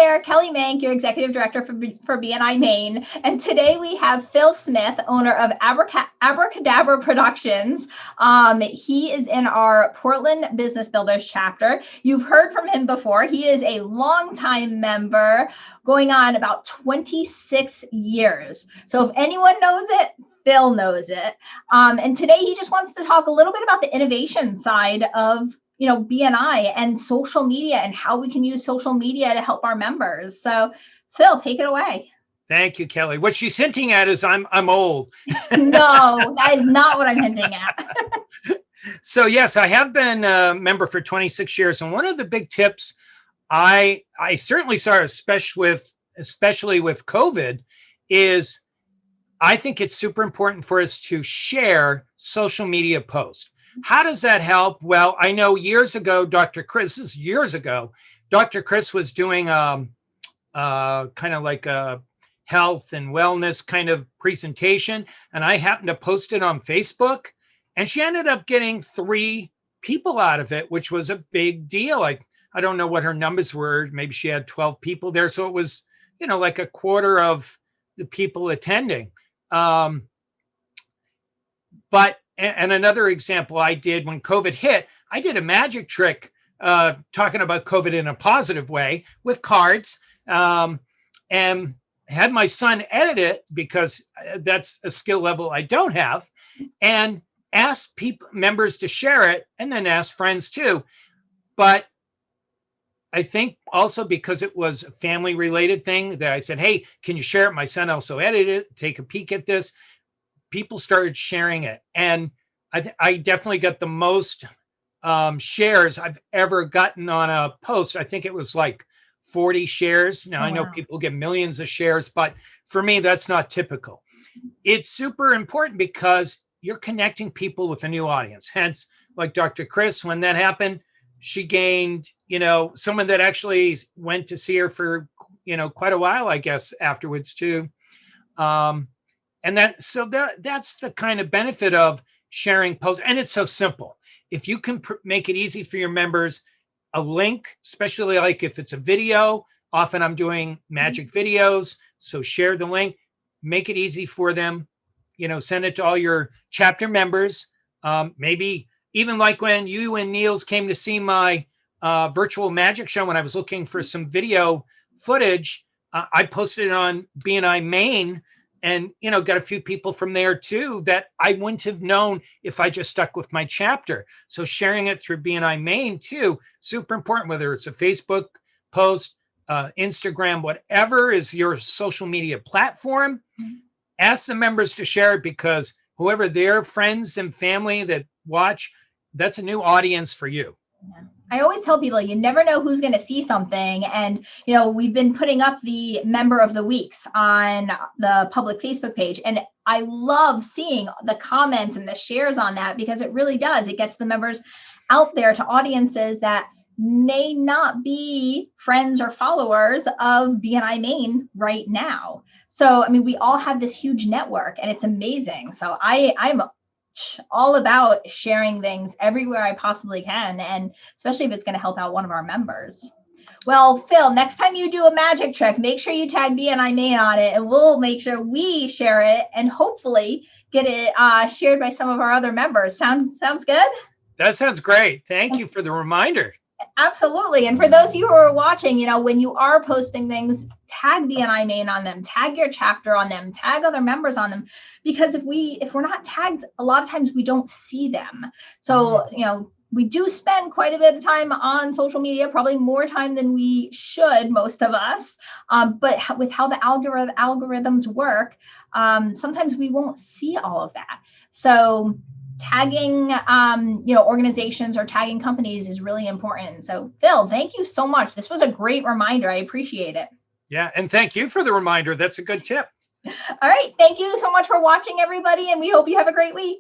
there, Kelly Mank, your Executive Director for BNI Maine. And today we have Phil Smith, owner of Abracadabra Productions. He is in our Portland Business Builders chapter. You've heard from him before. He is a longtime member, going on about 26 years. So if anyone knows it, Phil knows it. And today he just wants to talk a little bit about the innovation side of BNI and social media and how we can use social media to help our members. So Phil, take it away. Thank you, Kelly. What she's hinting at is I'm old. No, that is not what I'm hinting at. So yes, I have been a member for 26 years. And one of the big tips I certainly saw, especially with COVID, is I think it's super important for us to share social media posts. How does that help? Well, I know years ago, Dr. Chris was doing kind of like a health and wellness kind of presentation. And I happened to post it on Facebook, and she ended up getting 3 people out of it, which was a big deal. I don't know what her numbers were. Maybe she had 12 people there. So it was, like a quarter of the people attending. But another example I did when COVID hit, I did a magic trick talking about COVID in a positive way with cards, and had my son edit it because that's a skill level I don't have, and asked members to share it, and then asked friends too. But I think also because it was a family related thing that I said, hey, can you share it? My son also edited it, take a peek at this. People started sharing it. And I definitely got the most shares I've ever gotten on a post. I think it was like 40 shares. Now, I know people get millions of shares, but for me, that's not typical. It's super important because you're connecting people with a new audience. Hence, like Dr. Chris, when that happened, she gained, someone that actually went to see her for, quite a while, I guess, afterwards too. And that's the kind of benefit of sharing posts. And it's so simple. If you can make it easy for your members, a link, especially like if it's a video, often I'm doing magic videos. So share the link, make it easy for them, send it to all your chapter members. Maybe even like when you and Niels came to see my virtual magic show, when I was looking for some video footage, I posted it on BNI Maine, and, got a few people from there too that I wouldn't have known if I just stuck with my chapter. So sharing it through BNI Maine too, super important, whether it's a Facebook post, Instagram, whatever is your social media platform, ask the members to share it, because whoever their friends and family that watch, that's a new audience for you. Yeah. I always tell people, you never know who's going to see something. And, we've been putting up the member of the weeks on the public Facebook page. And I love seeing the comments and the shares on that, because it really does. It gets the members out there to audiences that may not be friends or followers of BNI Maine right now. So, we all have this huge network, and it's amazing. So I'm all about sharing things everywhere I possibly can, and especially if it's going to help out one of our members. Well, Phil, next time you do a magic trick, make sure you tag BNI Maine on it, and we'll make sure we share it and hopefully get it shared by some of our other members. Sounds good? That sounds great. Thank you for the reminder. Absolutely. And for those of you who are watching, when you are posting things, tag BNI Maine on them, tag your chapter on them, tag other members on them, because if we're not tagged, a lot of times we don't see them. So, we do spend quite a bit of time on social media, probably more time than we should, most of us. But with how the algorithms work, sometimes we won't see all of that. So tagging, organizations or tagging companies is really important. So Phil, thank you so much. This was a great reminder. I appreciate it. Yeah. And thank you for the reminder. That's a good tip. All right. Thank you so much for watching, everybody. And we hope you have a great week.